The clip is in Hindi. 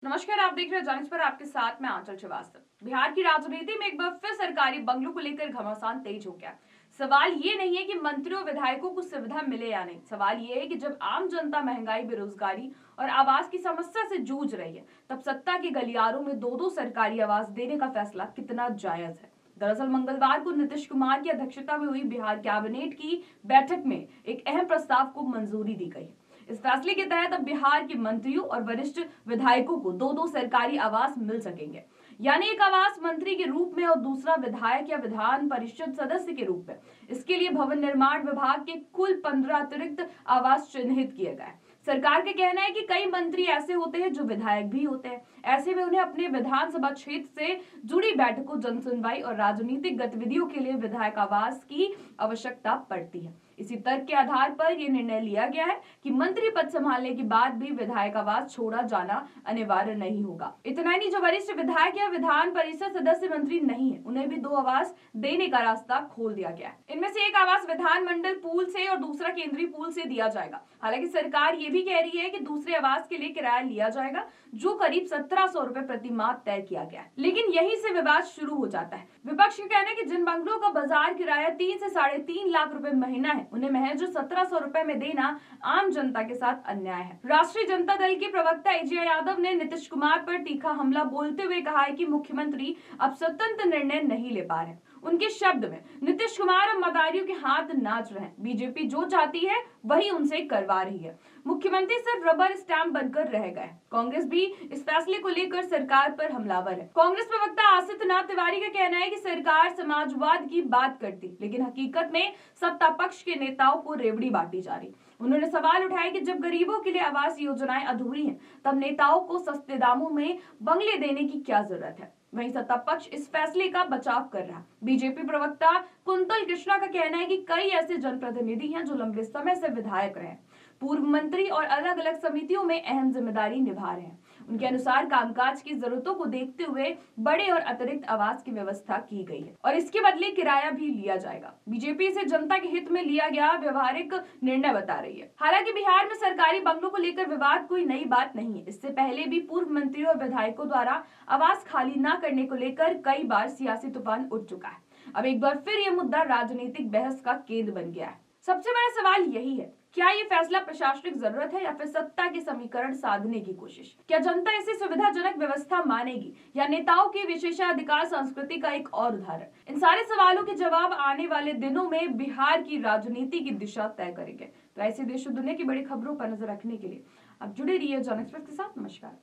नमस्कार, आप देख रहे हैं जानिस पर। आपके साथ मैं आंचल श्रीवास्तव। बिहार की राजनीति में एक बार फिर सरकारी बंगलों को लेकर घमासान तेज हो गया। सवाल ये नहीं है कि मंत्रियों विधायकों को सुविधा मिले या नहीं, सवाल ये है कि जब आम जनता महंगाई, बेरोजगारी और आवास की समस्या से जूझ रही है, तब सत्ता के गलियारों में दो दो सरकारी आवास देने का फैसला कितना जायज है। दरअसल मंगलवार को नीतीश कुमार की अध्यक्षता में हुई बिहार कैबिनेट की बैठक में एक अहम प्रस्ताव को मंजूरी दी गई। इस फैसले के तहत अब बिहार के मंत्रियों और वरिष्ठ विधायकों को दो दो सरकारी आवास मिल सकेंगे, यानी एक आवास मंत्री के रूप में और दूसरा विधायक या विधान परिषद सदस्य के रूप में। इसके लिए भवन निर्माण विभाग के कुल 15 अतिरिक्त आवास चिन्हित किए गए। सरकार का कहना है कि कई मंत्री ऐसे होते हैं जो विधायक भी होते हैं। ऐसे में उन्हें अपने विधानसभा क्षेत्र से जुड़ी बैठकों, जनसुनवाई और राजनीतिक गतिविधियों के लिए विधायक आवास की आवश्यकता पड़ती है। इसी तर्क के आधार पर यह निर्णय लिया गया है कि मंत्री पद संभालने के बाद भी विधायक आवास छोड़ा जाना अनिवार्य नहीं होगा। इतना ही नहीं, जो वरिष्ठ विधायक या विधान परिषद सदस्य मंत्री नहीं है, उन्हें भी दो आवास देने का रास्ता खोल दिया गया है। इनमें से एक आवास विधान मंडल पूल से और दूसरा केंद्रीय पूल से दिया जाएगा। हालांकि सरकार ये भी कह रही है कि दूसरे आवास के लिए किराया लिया जाएगा, जो करीब 1700 रुपए प्रति माह तय किया गया है। लेकिन यहीं से विवाद शुरू हो जाता है। विपक्ष का कहना है कि जिन बंगलों का बाजार किराया 3 से 3.5 लाख रुपए महीना है, उन्हें महज 1700 रुपए में देना आम जनता के साथ अन्याय है। राष्ट्रीय जनता दल के प्रवक्ता एजे यादव ने नीतीश कुमार पर तीखा हमला बोलते हुए कहा है कि मुख्यमंत्री अब स्वतंत्र निर्णय नहीं ले पा रहे। उनके शब्द में, नीतीश कुमार अब मदारियों के हाथ नाच रहे हैं। बीजेपी जो चाहती है वही उनसे करवा रही है। मुख्यमंत्री सिर्फ रबर स्टैंप बनकर रह गए। कांग्रेस भी इस फैसले को लेकर सरकार पर हमलावर है। कांग्रेस प्रवक्ता आसित नाथ तिवारी का कहना है कि सरकार समाजवाद की बात करती, लेकिन हकीकत में सत्ता पक्ष के नेताओं को रेवड़ी बांटी जा रही। उन्होंने सवाल उठाया कि जब गरीबों के लिए आवास योजनाएं अधूरी हैं, तब नेताओं को सस्ते दामों में बंगले देने की क्या जरूरत है। वहीं सत्ता पक्ष इस फैसले का बचाव कर रहा। बीजेपी प्रवक्ता कुंतल कृष्णा का कहना है कि कई ऐसे जनप्रतिनिधि हैं जो लंबे समय से विधायक रहे, पूर्व मंत्री और अलग अलग समितियों में अहम जिम्मेदारी निभा रहे हैं। उनके अनुसार कामकाज की जरूरतों को देखते हुए बड़े और अतिरिक्त आवास की व्यवस्था की गई है और इसके बदले किराया भी लिया जाएगा। बीजेपी इसे जनता के हित में लिया गया व्यवहारिक निर्णय बता रही है। हालांकि बिहार में सरकारी बंगलों को लेकर विवाद कोई नई बात नहीं है। इससे पहले भी पूर्व मंत्रियों और विधायकों द्वारा आवास खाली न करने को लेकर कई बार सियासी तूफान उठ चुका है। अब एक बार फिर यह मुद्दा राजनीतिक बहस का केंद्र बन गया है। सबसे बड़ा सवाल यही है, क्या ये फैसला प्रशासनिक जरूरत है या फिर सत्ता के समीकरण साधने की कोशिश? क्या जनता इसे सुविधाजनक व्यवस्था मानेगी या नेताओं की विशेषाधिकार संस्कृति का एक और उदाहरण? इन सारे सवालों के जवाब आने वाले दिनों में बिहार की राजनीति की दिशा तय करेंगे। तो ऐसे देश और दुनिया की बड़ी खबरों पर नजर रखने के लिए आप जुड़े रहिए जन एक्सप्रेस के साथ। नमस्कार।